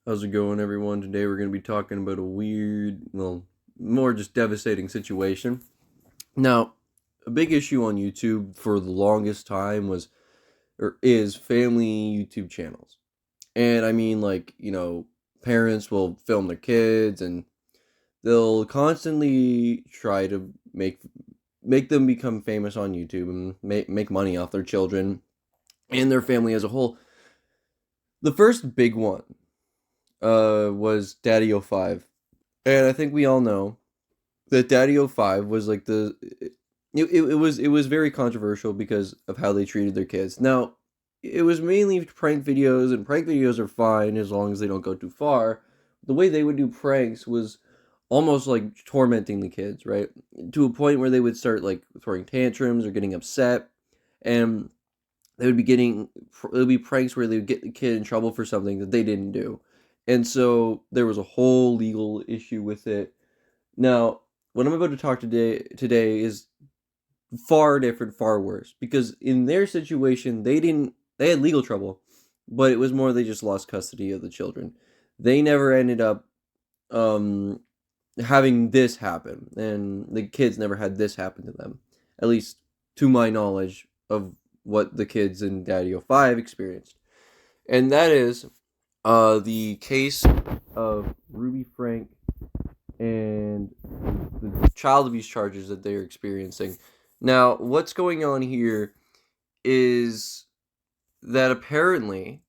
How's it going, everyone? Today we're going to be talking about a weird, well, more just devastating situation. Now, a big issue on YouTube for the longest time was, or is, family YouTube channels. And I mean, parents will film their kids and they'll constantly try to make them become famous on YouTube and make money off their children and their family as a whole. The first big one was Daddy 05. And I think we all know that Daddy 05 was like it was very controversial because of how they treated their kids. Now, it was mainly prank videos, and prank videos are fine as long as they don't go too far. The way they would do pranks was almost like tormenting the kids, right? To a point where they would start like throwing tantrums or getting upset, and they would be getting it would be pranks where they would get the kid in trouble for something that they didn't do. And so there was a whole legal issue with it. Now, what I'm about to talk today is far different, far worse. Because in their situation, they had legal trouble, but it was more they just lost custody of the children. They never ended up um having this happen, and the kids never had this happen to them. At least to my knowledge of what the kids in Daddy 05 experienced. And that is the case of Ruby Frank and the child abuse charges that they're experiencing. Now, what's going on here is that apparently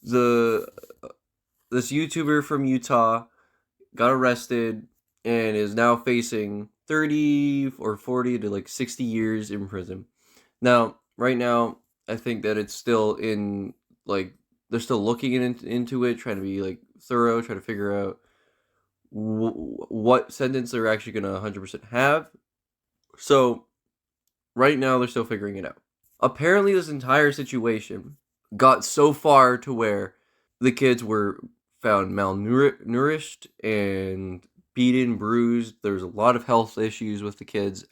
the this YouTuber from Utah got arrested and is now facing 30 or 40 to like 60 years in prison. Now, right now, I think that it's still in like they're still looking into it, trying to be like thorough, trying to figure out what sentence they're actually going to 100% have. So, right now they're still figuring it out. Apparently, this entire situation got so far to where the kids were found malnourished and beaten, bruised. There's a lot of health issues with the kids,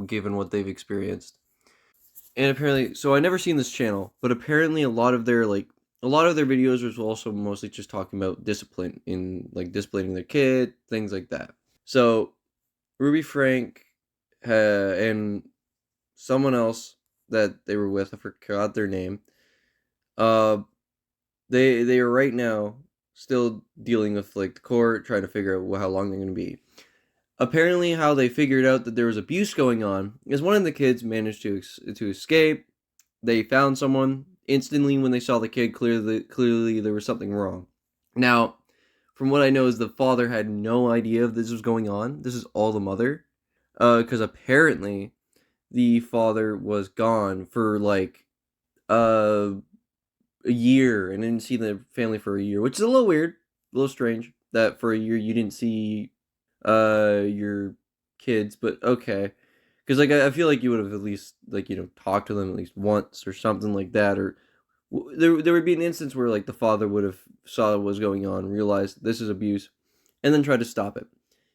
given what they've experienced. And apparently, so I never seen this channel, but apparently a lot of their videos was also mostly just talking about discipline in like disciplining their kid, things like that. So Ruby Frank and someone else that they were with, I forgot their name. Uh, they are right now still dealing with like the court, trying to figure out how long they're going to be. Apparently, how they figured out that there was abuse going on is one of the kids managed to escape. They found someone instantly when they saw the kid. Clearly there was something wrong. Now, from what I know, is the father had no idea if this was going on. This is all the mother, because apparently the father was gone for like uh, a year and didn't see the family for a year, which is a little weird, a little strange that for a year you didn't see your kids, but okay. Because like I feel like you would have at least like talked to them at least once or something like that, or there would be an instance where like the father would have saw what was going on, realized this is abuse, and then tried to stop it.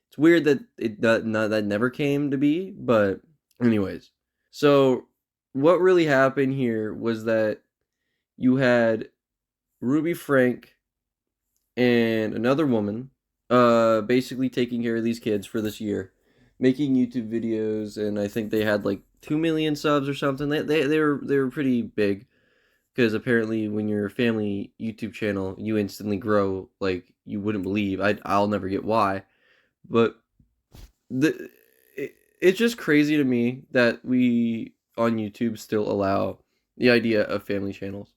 It's weird that that never came to be, but anyways. So what really happened here was that you had Ruby Frank and another woman basically taking care of these kids for this year, making YouTube videos, and I think they had like 2 million subs or something. They were pretty big because apparently when you're a family YouTube channel, you instantly grow like you wouldn't believe. I'll never get why, but the it's just crazy to me that we on YouTube still allow the idea of family channels,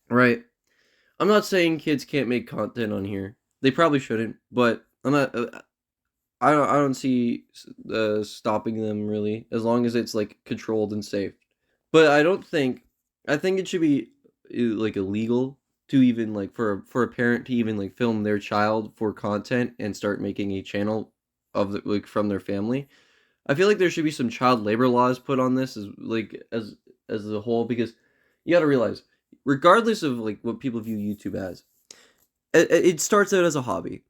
right? I'm not saying kids can't make content on here. They probably shouldn't, but I'm not. I don't see stopping them really as long as it's like controlled and safe. But I don't think I think it should be like illegal to even like for a parent to even like film their child for content and start making a channel of like from their family. I feel like there should be some child labor laws put on this as a whole because you got to realize regardless of like what people view YouTube as, it starts out as a hobby,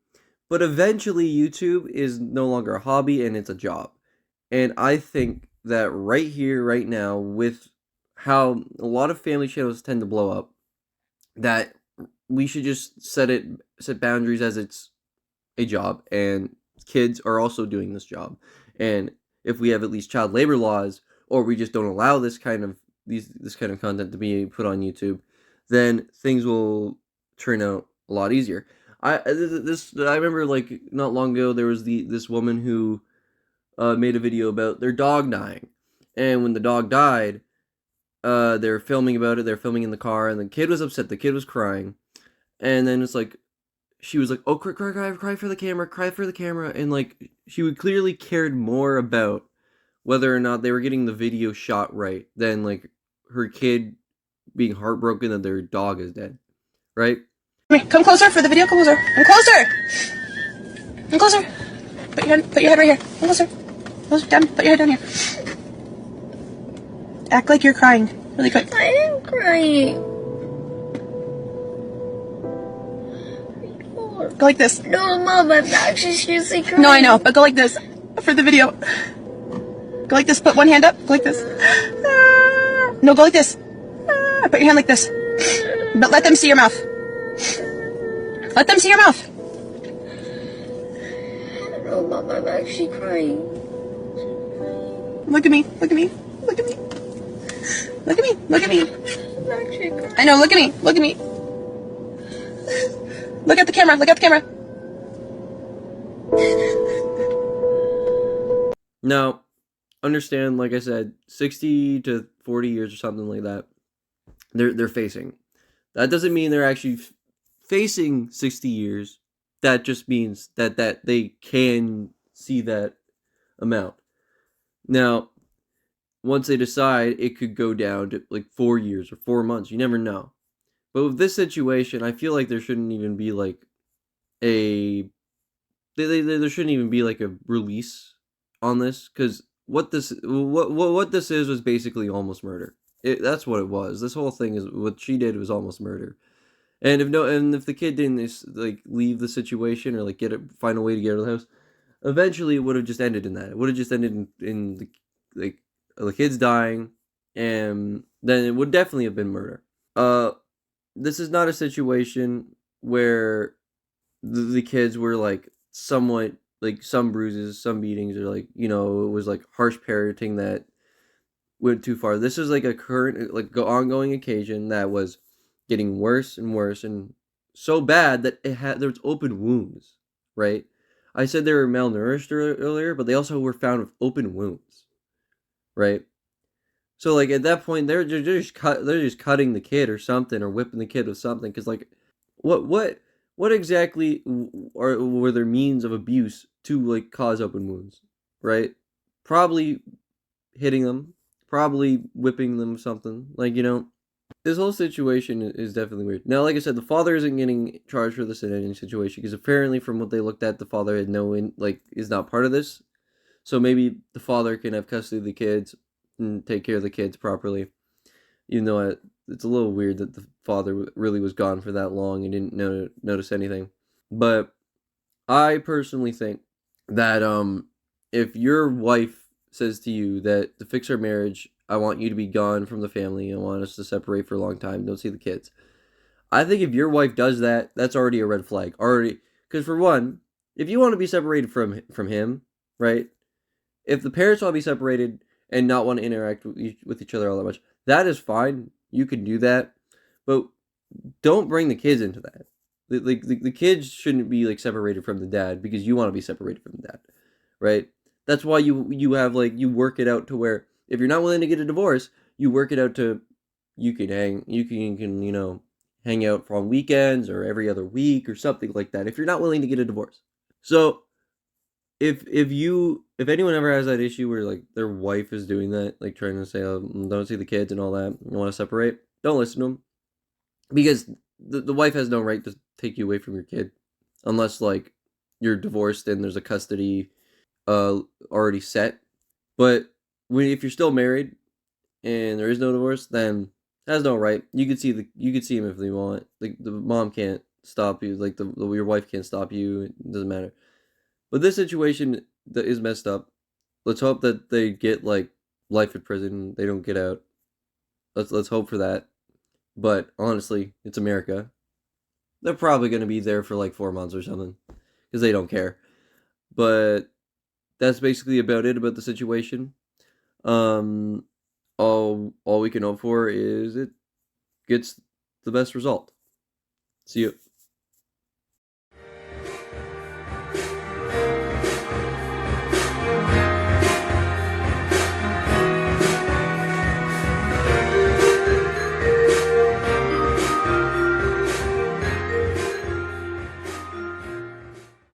but eventually YouTube is no longer a hobby and it's a job. And I think that right here, right now, with how a lot of family channels tend to blow up, that we should just set boundaries, as it's a job, and kids are also doing this job. And if we have at least child labor laws, or we just don't allow this kind of content to be put on YouTube, then things will turn out a lot easier. I remember, like, not long ago, there was this woman who made a video about their dog dying, and when the dog died, they were filming about it. They were filming in the car, and the kid was upset. The kid was crying, and then it's like, she was like, "Oh, cry, cry, cry, cry for the camera, cry for the camera," and like, she would clearly cared more about whether or not they were getting the video shot right than like her kid being heartbroken that their dog is dead, right? Come closer for the video. Come closer. Come closer. Come closer. Put your head right here. Come closer. Closer down. Put your head down here. Act like you're crying, really quick. I am crying. Go like this. No, Mom, I'm actually seriously crying. No, I know, but go like this for the video. Go like this. Put one hand up. Go like this. No, go like this. Put your hand like this. But let them see your mouth. Let them see your mouth. No, Mom, I'm actually crying. Look at me. Look at me. Look at me. Look at me. Look at me. I'm actually crying. I know. Look at me. Look at me. Look at the camera. Look at the camera. Now, understand, like I said, 60 to 40 years or something like that, they're facing. That doesn't mean they're actually facing 60 years. That just means that they can see that amount. Now, once they decide, it could go down to like 4 years or 4 months. You never know. But with this situation, I feel like there shouldn't even be like a there shouldn't even be like a release on this, because what this is was basically almost murder. That's what it was. This whole thing is, what she did was almost murder. And if the kid didn't like leave the situation, or like find a way to get out of the house, eventually it would have just ended in that. It would have just ended in the kids dying, and then it would definitely have been murder. This is not a situation where the kids were like somewhat, like, some bruises, some beatings, or like, it was like harsh parenting that went too far. This is like a current, like, ongoing occasion that was getting worse and worse, and so bad that there was open wounds, right? I said they were malnourished earlier, but they also were found with open wounds, right? So like, at that point, they're just cutting the kid or something, or whipping the kid with something, because like, what exactly were their means of abuse to like cause open wounds, right? Probably hitting them, probably whipping them, something like, this whole situation is definitely weird. Now, like I said, the father isn't getting charged for this in any situation, because apparently, from what they looked at, the father had is not part of this. So maybe the father can have custody of the kids and take care of the kids properly. Even though it's a little weird that the father really was gone for that long and didn't notice anything. But I personally think that if your wife says to you that to fix our marriage, I want you to be gone from the family, I want us to separate for a long time, don't see the kids, I think if your wife does that, that's already a red flag. Already, because for one, if you want to be separated from him, right? If the parents want to be separated and not want to interact with each other all that much, that is fine. You can do that, but don't bring the kids into that. The kids shouldn't be like separated from the dad because you want to be separated from the dad, right? That's why you have like, you work it out to where if you're not willing to get a divorce, you work it out to you can hang out on weekends or every other week or something like that. If you're not willing to get a divorce, so if anyone ever has that issue where like their wife is doing that, like trying to say, oh, don't see the kids and all that, you want to separate, don't listen to them, because the wife has no right to take you away from your kid unless like you're divorced and there's a custody already set. But if you're still married and there is no divorce, then has no right. You could see him if they want. Like, the mom can't stop you. Like, your wife can't stop you. It doesn't matter. But this situation that is messed up. Let's hope that they get like life in prison. They don't get out. Let's hope for that. But honestly, it's America. They're probably going to be there for like 4 months or something because they don't care. But that's basically about it about the situation. All we can hope for is it gets the best result. See you.